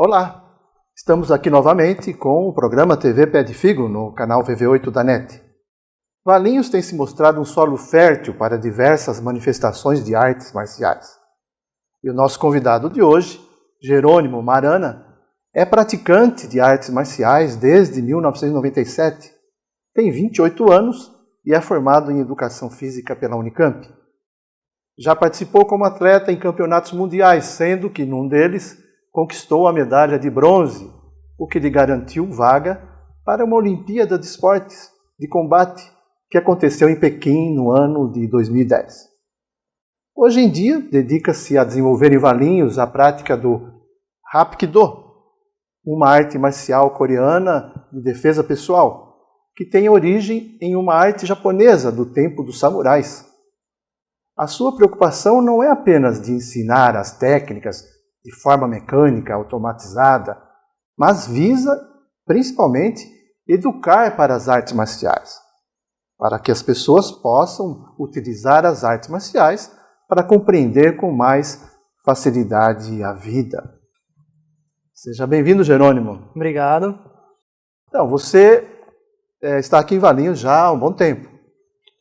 Olá, estamos aqui novamente com o programa TV Pé de Figo no canal VV8 da NET. Valinhos tem se mostrado um solo fértil para diversas manifestações de artes marciais. E o nosso convidado de hoje, Jerônimo Marana, é praticante de artes marciais desde 1997, tem 28 anos e é formado em Educação Física pela Unicamp. Já participou como atleta em campeonatos mundiais, sendo que num deles conquistou a medalha de bronze, o que lhe garantiu vaga para uma Olimpíada de Esportes de Combate, que aconteceu em Pequim no ano de 2010. Hoje em dia, dedica-se a desenvolver em Valinhos a prática do Hapkido, uma arte marcial coreana de defesa pessoal, que tem origem em uma arte japonesa do tempo dos samurais. A sua preocupação não é apenas de ensinar as técnicas de forma mecânica, automatizada, mas visa, principalmente, educar para as artes marciais, para que as pessoas possam utilizar as artes marciais para compreender com mais facilidade a vida. Seja bem-vindo, Jerônimo. Obrigado. Então, você está aqui em Valinhos já há um bom tempo.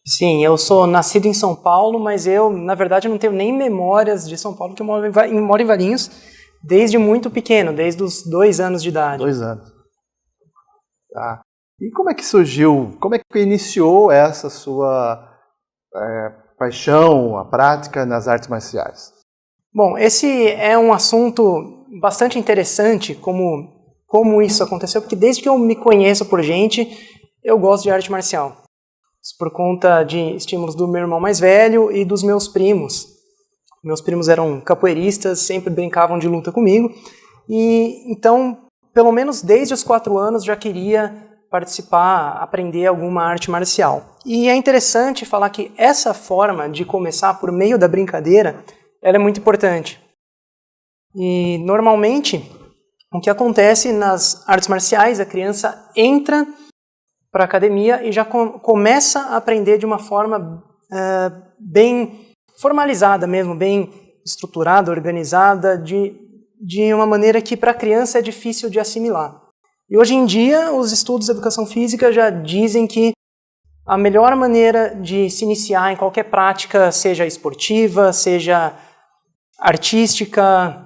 Sim, eu sou nascido em São Paulo, mas eu, na verdade, não tenho nem memórias de São Paulo, porque eu moro em Valinhos desde muito pequeno, desde os 2 anos de idade. 2 anos. Tá. E como é que surgiu, como é que iniciou essa sua paixão, a prática nas artes marciais? Bom, esse é um assunto bastante interessante, como isso aconteceu, porque desde que eu me conheço por gente, eu gosto de arte marcial. Por conta de estímulos do meu irmão mais velho e dos meus primos. Meus primos eram capoeiristas, sempre brincavam de luta comigo. E então, pelo menos desde os 4 anos, já queria participar, aprender alguma arte marcial. E é interessante falar que essa forma de começar por meio da brincadeira, ela é muito importante. E normalmente, o que acontece nas artes marciais, a criança entra para a academia e já começa a aprender de uma forma bem formalizada mesmo, bem estruturada, organizada, de uma maneira que para a criança é difícil de assimilar. E hoje em dia, os estudos de educação física já dizem que a melhor maneira de se iniciar em qualquer prática, seja esportiva, seja artística,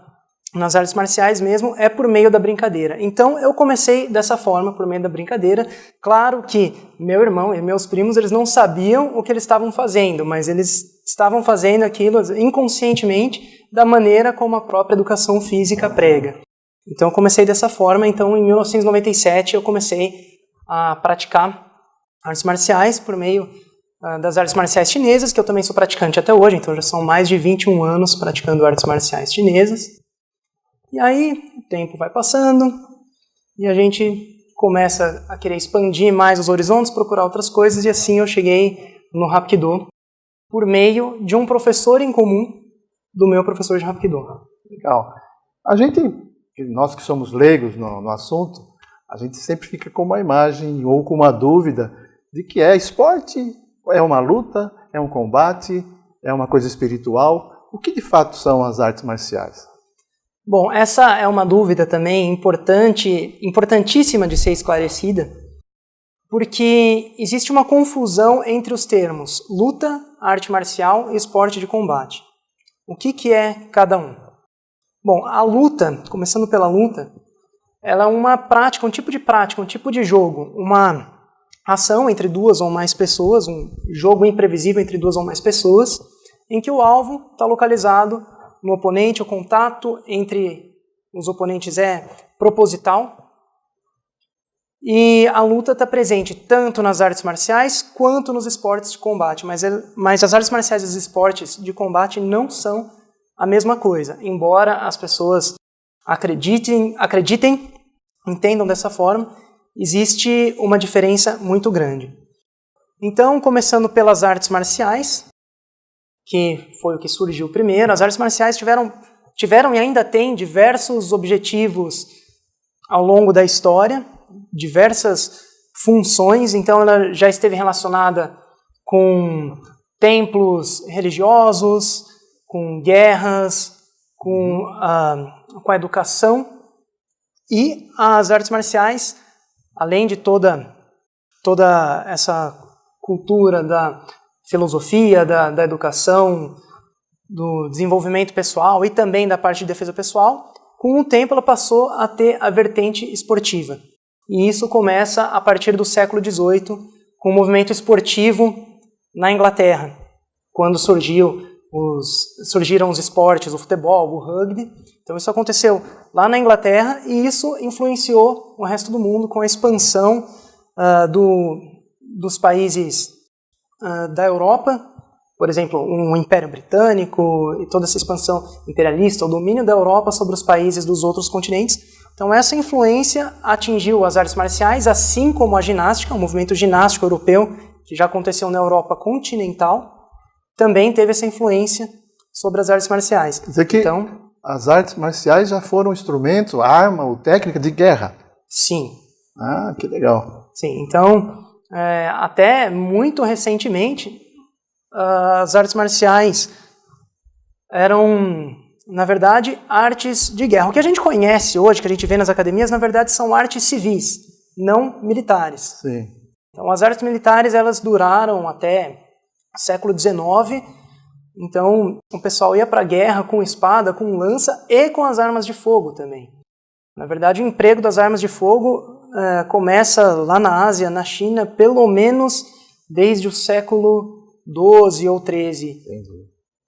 nas artes marciais mesmo, é por meio da brincadeira. Então, eu comecei dessa forma, por meio da brincadeira. Claro que meu irmão e meus primos, eles não sabiam o que eles estavam fazendo, mas eles estavam fazendo aquilo inconscientemente da maneira como a própria educação física prega. Então, eu comecei dessa forma. Então, em 1997, eu comecei a praticar artes marciais por meio das artes marciais chinesas, que eu também sou praticante até hoje. Então, já são mais de 21 anos praticando artes marciais chinesas. E aí, o tempo vai passando e a gente começa a querer expandir mais os horizontes, procurar outras coisas, e assim eu cheguei no Hapkido por meio de um professor em comum do meu professor de Hapkido. Legal. Nós que somos leigos no assunto, a gente sempre fica com uma imagem ou com uma dúvida de que é esporte, é uma luta, é um combate, é uma coisa espiritual. O que de fato são as artes marciais? Bom, essa é uma dúvida também importantíssima de ser esclarecida, porque existe uma confusão entre os termos luta, arte marcial e esporte de combate. O que é cada um? Bom, a luta, começando pela luta, ela é uma prática, um tipo de prática, um tipo de jogo, uma ação entre 2 ou mais pessoas, um jogo imprevisível entre 2 ou mais pessoas, em que o alvo está localizado no oponente, o contato entre os oponentes é proposital, e a luta está presente tanto nas artes marciais quanto nos esportes de combate, mas as artes marciais e os esportes de combate não são a mesma coisa, embora as pessoas acreditem, entendam dessa forma, existe uma diferença muito grande. Então, começando pelas artes marciais, que foi o que surgiu primeiro, as artes marciais tiveram e ainda têm diversos objetivos ao longo da história, diversas funções. Então ela já esteve relacionada com templos religiosos, com guerras, com a educação, E as artes marciais, além de toda essa cultura da filosofia, da educação, do desenvolvimento pessoal e também da parte de defesa pessoal, com o tempo ela passou a ter a vertente esportiva. E isso começa a partir do século XVIII, com o movimento esportivo na Inglaterra, quando surgiram os esportes, o futebol, o rugby. Então isso aconteceu lá na Inglaterra e isso influenciou o resto do mundo com a expansão dos países da Europa, por exemplo, o Império Britânico e toda essa expansão imperialista, o domínio da Europa sobre os países dos outros continentes. Então essa influência atingiu as artes marciais, assim como a ginástica, o movimento ginástico europeu, que já aconteceu na Europa continental, também teve essa influência sobre as artes marciais. Quer dizer que as artes marciais já foram instrumento, arma ou técnica de guerra? Sim. Ah, que legal. Sim, então, até muito recentemente, as artes marciais eram, na verdade, artes de guerra. O que a gente conhece hoje, que a gente vê nas academias, na verdade, são artes civis, não militares. Sim. Então, as artes militares, elas duraram até o século XIX. Então, o pessoal ia para a guerra com espada, com lança e com as armas de fogo também. Na verdade, o emprego das armas de fogo começa lá na Ásia, na China, pelo menos desde o século XII ou XIII,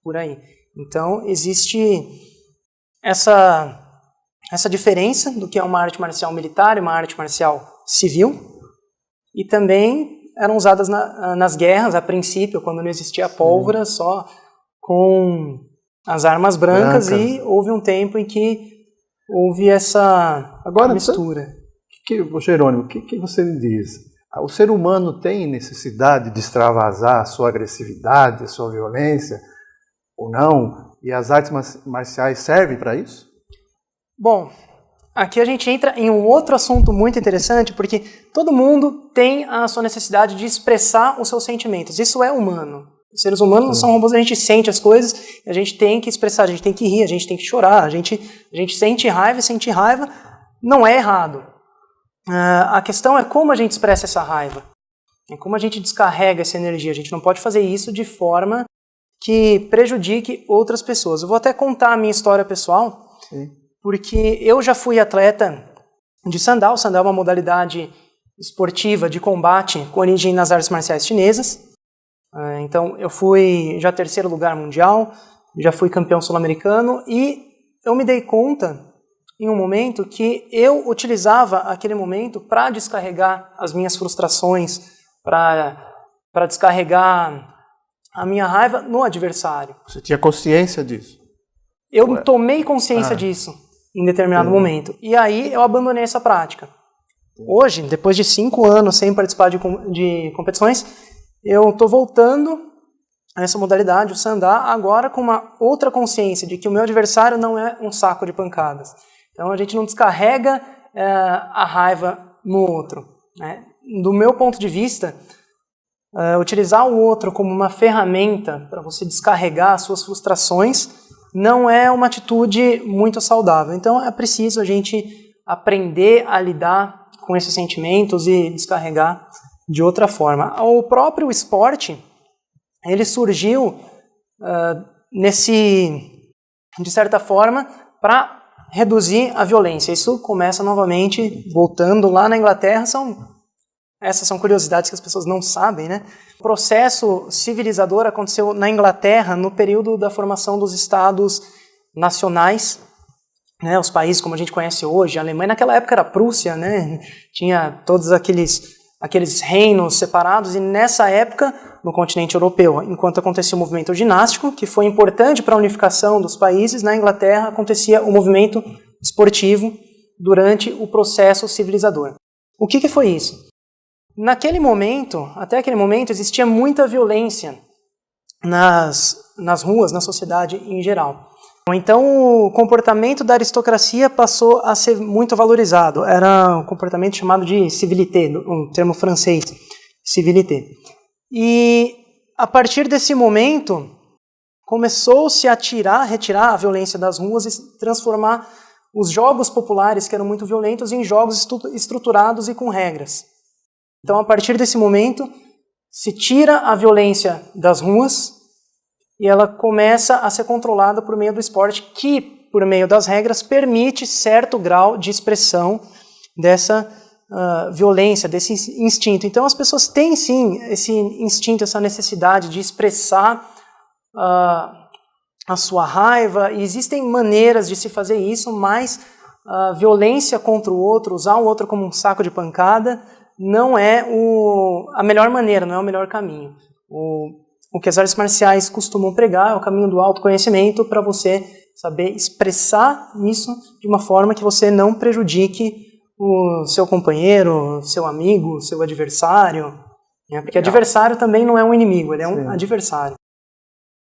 por aí. Então, existe essa diferença do que é uma arte marcial militar e uma arte marcial civil, e também eram usadas nas guerras, a princípio, quando não existia pólvora, só com as armas brancas, e houve um tempo em que houve essa mistura. Jerônimo, o que você me diz? O ser humano tem necessidade de extravasar a sua agressividade, a sua violência, ou não? E as artes marciais servem para isso? Bom, aqui a gente entra em um outro assunto muito interessante, porque todo mundo tem a sua necessidade de expressar os seus sentimentos. Isso é humano. Os seres humanos não são robôs, a gente sente as coisas, a gente tem que expressar, a gente tem que rir, a gente tem que chorar, a gente sente raiva e sentir raiva não é errado. A questão é como a gente expressa essa raiva, é como a gente descarrega essa energia. A gente não pode fazer isso de forma que prejudique outras pessoas. Eu vou até contar a minha história pessoal, porque eu já fui atleta de Sandal. Sandal é uma modalidade esportiva de combate com origem nas artes marciais chinesas. Então eu fui já terceiro lugar mundial, já fui campeão sul-americano, e eu me dei conta em um momento que eu utilizava aquele momento para descarregar as minhas frustrações, para descarregar a minha raiva no adversário. Você tinha consciência disso? Eu tomei consciência disso em determinado momento. E aí eu abandonei essa prática. Hoje, depois de 5 anos sem participar de competições, eu estou voltando a essa modalidade, o Sandá, agora com uma outra consciência de que o meu adversário não é um saco de pancadas. Então a gente não descarrega a raiva no outro, né? Do meu ponto de vista, utilizar o outro como uma ferramenta para você descarregar as suas frustrações não é uma atitude muito saudável. Então é preciso a gente aprender a lidar com esses sentimentos e descarregar de outra forma. O próprio esporte, ele surgiu de certa forma, para reduzir a violência. Isso começa novamente, voltando lá na Inglaterra, essas são curiosidades que as pessoas não sabem, né? O processo civilizador aconteceu na Inglaterra no período da formação dos estados nacionais, né? Os países como a gente conhece hoje, a Alemanha naquela época era a Prússia, né? Tinha todos aqueles reinos separados, e nessa época, no continente europeu, enquanto acontecia o movimento ginástico, que foi importante para a unificação dos países, na Inglaterra acontecia o movimento esportivo durante o processo civilizador. O que foi isso? Naquele momento, até aquele momento, existia muita violência nas ruas, na sociedade em geral. Então, o comportamento da aristocracia passou a ser muito valorizado. Era um comportamento chamado de civilité, um termo francês, civilité. E, a partir desse momento, começou-se a retirar a violência das ruas e transformar os jogos populares que eram muito violentos em jogos estruturados e com regras. Então, a partir desse momento, se tira a violência das ruas e ela começa a ser controlada por meio do esporte, que, por meio das regras, permite certo grau de expressão dessa violência, desse instinto. Então, as pessoas têm, sim, esse instinto, essa necessidade de expressar a sua raiva, e existem maneiras de se fazer isso, mas a violência contra o outro, usar o outro como um saco de pancada, não é a melhor maneira, não é o melhor caminho. O que as artes marciais costumam pregar é o caminho do autoconhecimento para você saber expressar isso de uma forma que você não prejudique o seu companheiro, seu amigo, seu adversário, né? Porque adversário também não é um inimigo, ele é um adversário.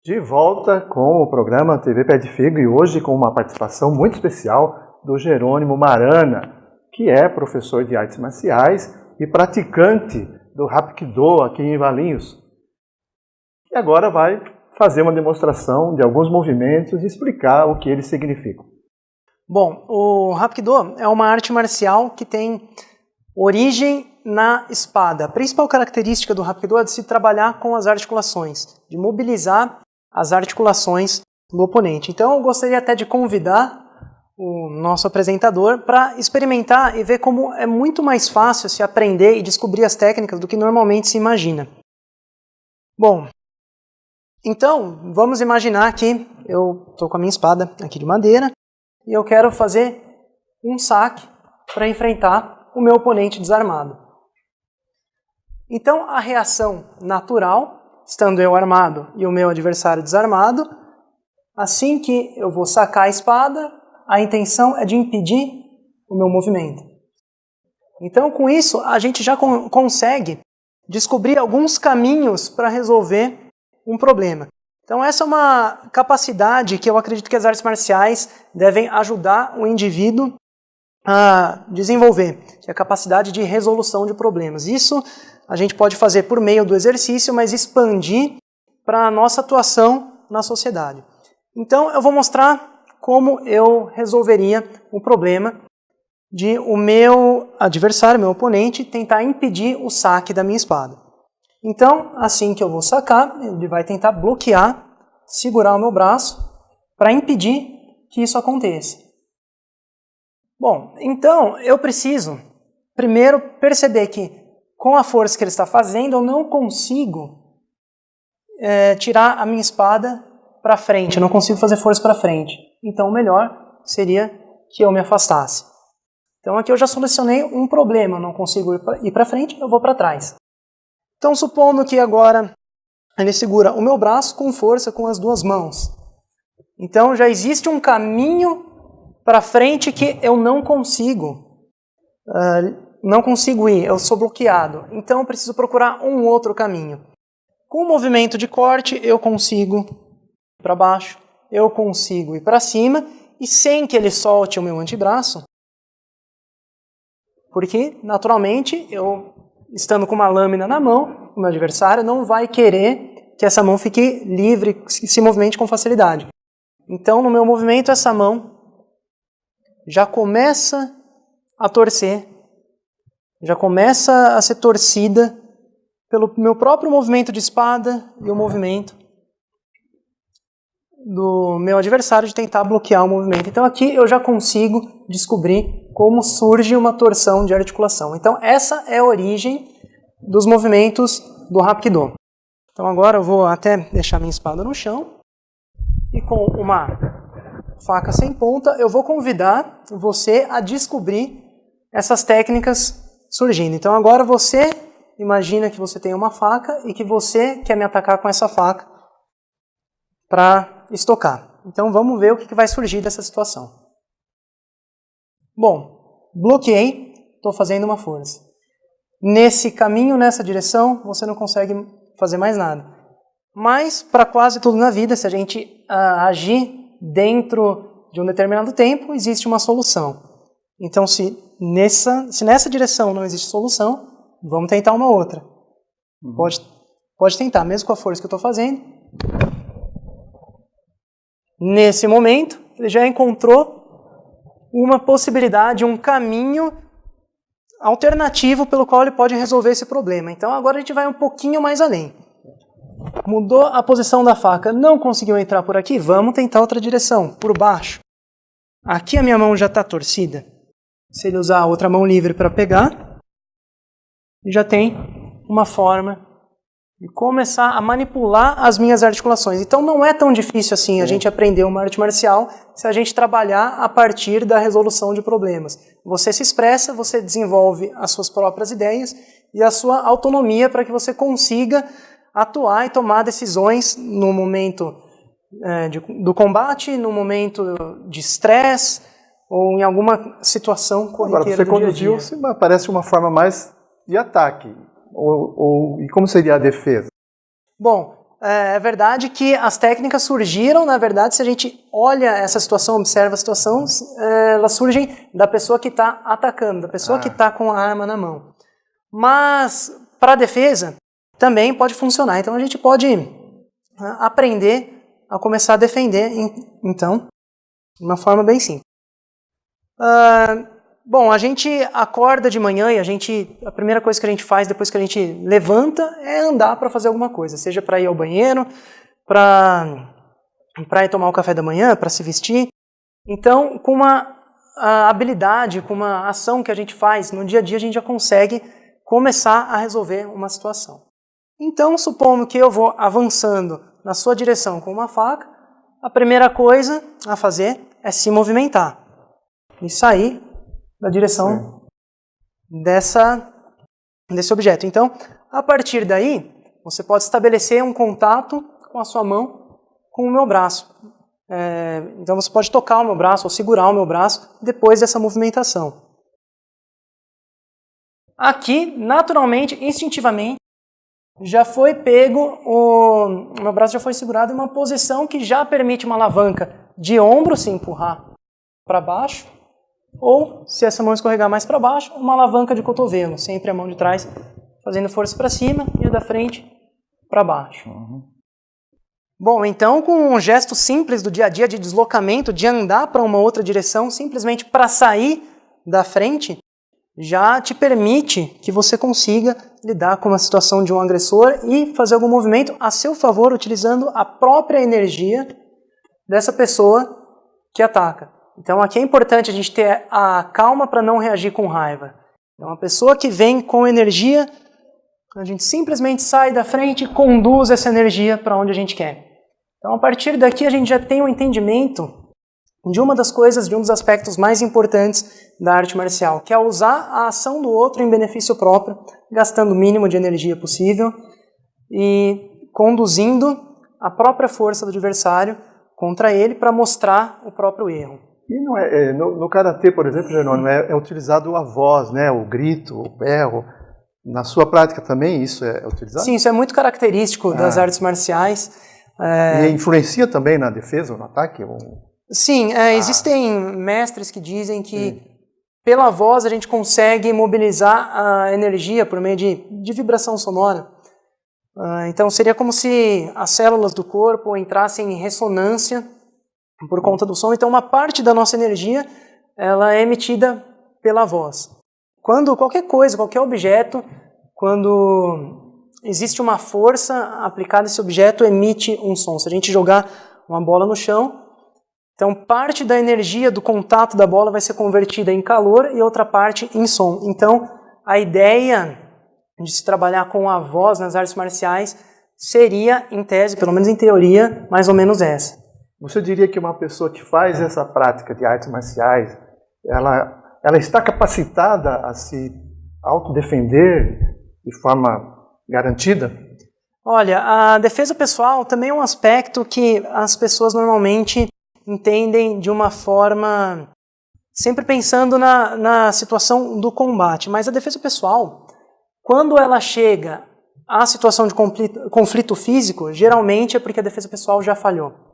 De volta com o programa TV Pé de Figo e hoje com uma participação muito especial do Jerônimo Marana, que é professor de artes marciais e praticante do Hapkido aqui em Valinhos. E agora vai fazer uma demonstração de alguns movimentos e explicar o que eles significam. Bom, o Hapkido é uma arte marcial que tem origem na espada. A principal característica do Hapkido é de se trabalhar com as articulações, de mobilizar as articulações do oponente. Então eu gostaria até de convidar o nosso apresentador para experimentar e ver como é muito mais fácil se aprender e descobrir as técnicas do que normalmente se imagina. Bom, então vamos imaginar que eu estou com a minha espada aqui de madeira e eu quero fazer um saque para enfrentar o meu oponente desarmado. Então a reação natural, estando eu armado e o meu adversário desarmado, assim que eu vou sacar a espada, a intenção é de impedir o meu movimento. Então, com isso, a gente já consegue descobrir alguns caminhos para resolver um problema. Então, essa é uma capacidade que eu acredito que as artes marciais devem ajudar o indivíduo a desenvolver, que é a capacidade de resolução de problemas. Isso a gente pode fazer por meio do exercício, mas expandir para a nossa atuação na sociedade. Então, eu vou mostrar como eu resolveria o problema de o meu adversário, meu oponente, tentar impedir o saque da minha espada. Então, assim que eu vou sacar, ele vai tentar bloquear, segurar o meu braço para impedir que isso aconteça. Bom, então eu preciso primeiro perceber que com a força que ele está fazendo, eu não consigo tirar a minha espada para frente, eu não consigo fazer força para frente. Então o melhor seria que eu me afastasse. Então aqui eu já solucionei um problema, eu não consigo ir para frente, eu vou para trás. Então supondo que agora ele segura o meu braço com força com as duas mãos. Então já existe um caminho para frente que eu não consigo ir, eu sou bloqueado. Então eu preciso procurar um outro caminho. Com o movimento de corte eu consigo ir para baixo, eu consigo ir para cima e sem que ele solte o meu antebraço, porque naturalmente eu, estando com uma lâmina na mão, o meu adversário não vai querer que essa mão fique livre, se movimente com facilidade. Então no meu movimento essa mão já começa a torcer, já começa a ser torcida pelo meu próprio movimento de espada e o movimento do meu adversário de tentar bloquear o movimento. Então aqui eu já consigo descobrir como surge uma torção de articulação. Então essa é a origem dos movimentos do Hapkido. Então agora eu vou até deixar minha espada no chão e com uma faca sem ponta eu vou convidar você a descobrir essas técnicas surgindo. Então agora você imagina que você tem uma faca e que você quer me atacar com essa faca para estocar. Então vamos ver o que vai surgir dessa situação. Bom, bloqueei, estou fazendo uma força. Nesse caminho, nessa direção, você não consegue fazer mais nada. Mas, para quase tudo na vida, se a gente agir dentro de um determinado tempo, existe uma solução. Então, se nessa direção não existe solução, vamos tentar uma outra. Pode tentar, mesmo com a força que eu estou fazendo. Nesse momento, ele já encontrou uma possibilidade, um caminho alternativo pelo qual ele pode resolver esse problema. Então agora a gente vai um pouquinho mais além. Mudou a posição da faca, não conseguiu entrar por aqui, vamos tentar outra direção, por baixo. Aqui a minha mão já está torcida. Se ele usar a outra mão livre para pegar, já tem uma forma de começar a manipular as minhas articulações. Então não é tão difícil assim a gente aprender uma arte marcial se a gente trabalhar a partir da resolução de problemas. Você se expressa, você desenvolve as suas próprias ideias e a sua autonomia para que você consiga atuar e tomar decisões no momento do combate, no momento de estresse ou em alguma situação corriqueira do dia a dia. Agora, você conduziu, parece uma forma mais de ataque. E como seria a defesa? Bom, é verdade que as técnicas surgiram, na verdade, se a gente olha essa situação, observa a situação, elas surgem da pessoa que está atacando, da pessoa que está com a arma na mão. Mas, para a defesa, também pode funcionar. Então, a gente pode aprender a começar a defender, então, de uma forma bem simples. Bom, a gente acorda de manhã e a primeira coisa que a gente faz depois que a gente levanta é andar para fazer alguma coisa, seja para ir ao banheiro, para ir tomar o café da manhã, para se vestir. Então, com uma habilidade, com uma ação que a gente faz no dia a dia, a gente já consegue começar a resolver uma situação. Então, supondo que eu vou avançando na sua direção com uma faca, a primeira coisa a fazer é se movimentar e sair da direção desse objeto. Então, a partir daí, você pode estabelecer um contato com a sua mão com o meu braço. Então, você pode tocar o meu braço ou segurar o meu braço depois dessa movimentação. Aqui, naturalmente, instintivamente, já foi pego, o meu braço já foi segurado em uma posição que já permite uma alavanca de ombro se empurrar para baixo, ou, se essa mão escorregar mais para baixo, uma alavanca de cotovelo, sempre a mão de trás fazendo força para cima e a da frente para baixo. Bom, então com um gesto simples do dia a dia de deslocamento, de andar para uma outra direção, simplesmente para sair da frente, já te permite que você consiga lidar com uma situação de um agressor e fazer algum movimento a seu favor, utilizando a própria energia dessa pessoa que ataca. Então aqui é importante a gente ter a calma para não reagir com raiva. Então uma pessoa que vem com energia, a gente simplesmente sai da frente e conduz essa energia para onde a gente quer. Então a partir daqui a gente já tem um entendimento de uma das coisas, de um dos aspectos mais importantes da arte marcial, que é usar a ação do outro em benefício próprio, gastando o mínimo de energia possível e conduzindo a própria força do adversário contra ele para mostrar o próprio erro. E não no karatê, por exemplo, Jerônimo, é utilizado a voz, né, o grito, o berro. Na sua prática também isso é utilizado? Sim, isso é muito característico das artes marciais. E influencia também na defesa ou no ataque? Sim, existem mestres que dizem que pela voz a gente consegue mobilizar a energia por meio de vibração sonora. Então seria como se as células do corpo entrassem em ressonância por conta do som. Então uma parte da nossa energia ela é emitida pela voz. Quando qualquer coisa, qualquer objeto, quando existe uma força aplicada a esse objeto, emite um som. Se a gente jogar uma bola no chão, então parte da energia do contato da bola vai ser convertida em calor e outra parte em som. Então a ideia de se trabalhar com a voz nas artes marciais seria, em tese, pelo menos em teoria, mais ou menos essa. Você diria que uma pessoa que faz essa prática de artes marciais, ela está capacitada a se autodefender de forma garantida? Olha, a defesa pessoal também é um aspecto que as pessoas normalmente entendem de uma forma, sempre pensando na situação do combate. Mas a defesa pessoal, quando ela chega à situação de conflito físico, geralmente é porque a defesa pessoal já falhou.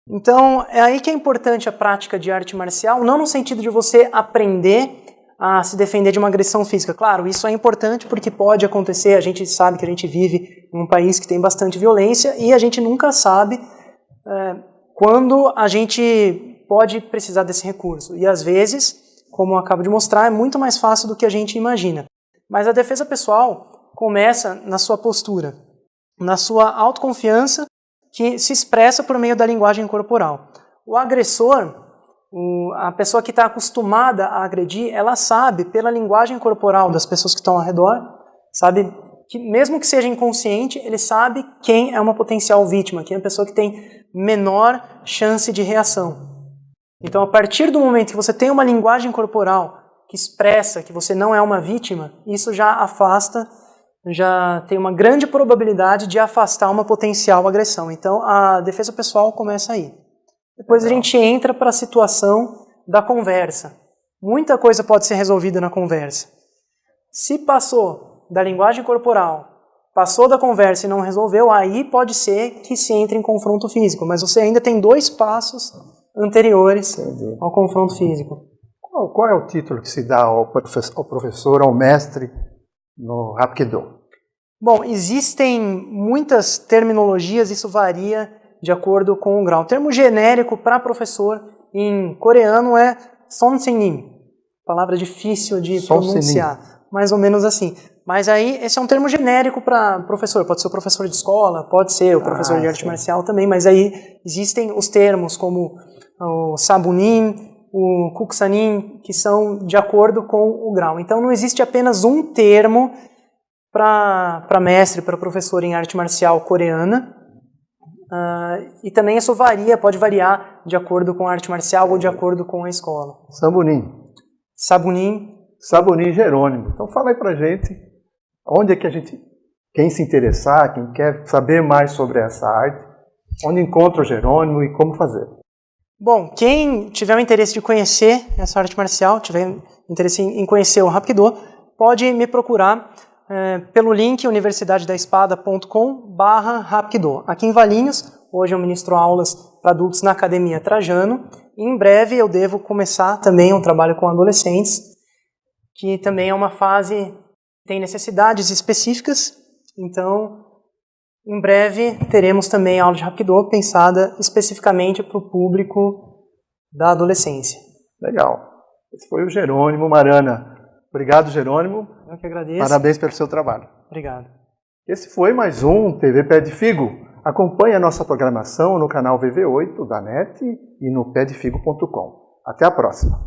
Então, é aí que é importante a prática de arte marcial, não no sentido de você aprender a se defender de uma agressão física. Claro, isso é importante porque pode acontecer, a gente sabe que a gente vive em um país que tem bastante violência e a gente nunca sabe quando a gente pode precisar desse recurso. E às vezes, como eu acabo de mostrar, é muito mais fácil do que a gente imagina. Mas a defesa pessoal começa na sua postura, na sua autoconfiança, que se expressa por meio da linguagem corporal. O agressor, a pessoa que está acostumada a agredir, ela sabe, pela linguagem corporal das pessoas que estão ao redor, sabe que mesmo que seja inconsciente, ele sabe quem é uma potencial vítima, quem é a pessoa que tem menor chance de reação. Então, a partir do momento que você tem uma linguagem corporal que expressa que você não é uma vítima, isso já afasta, já tem uma grande probabilidade de afastar uma potencial agressão. Então, a defesa pessoal começa aí. Depois a gente entra para a situação da conversa. Muita coisa pode ser resolvida na conversa. Se passou da linguagem corporal, passou da conversa e não resolveu, aí pode ser que se entre em confronto físico, mas você ainda tem 2 passos anteriores ao confronto físico. Qual é o título que se dá ao professor, ao mestre no Hapkido? Bom, existem muitas terminologias, isso varia de acordo com o grau. O termo genérico para professor em coreano é Sonsenim, palavra difícil de pronunciar, mais ou menos assim. Mas aí, esse é um termo genérico para professor, pode ser o professor de escola, pode ser o professor de arte marcial também, mas aí existem os termos como o Sabunin, o Kuksanin, que são de acordo com o grau. Então não existe apenas um termo para mestre, para professor em arte marcial coreana, e também isso pode variar de acordo com a arte marcial ou de acordo com a escola. Sabunin Jerônimo. Então fala aí pra gente, onde é que quem se interessar, quem quer saber mais sobre essa arte, onde encontra o Jerônimo e como fazer? Bom, quem tiver o interesse de conhecer essa arte marcial, tiver interesse em conhecer o Hapkido, pode me procurar pelo link universidadedaespada.com/Hapkido. Aqui em Valinhos, hoje eu ministro aulas para adultos na Academia Trajano. Em breve eu devo começar também um trabalho com adolescentes, que também é uma fase que tem necessidades específicas. Então, em breve teremos também aula de Hapkido pensada especificamente para o público da adolescência. Legal. Esse foi o Jerônimo Marana. Obrigado, Jerônimo. Eu que agradeço. Parabéns pelo seu trabalho. Obrigado. Esse foi mais um TV Pé de Figo. Acompanhe a nossa programação no canal VV8 da NET e no pedefigo.com. Até a próxima.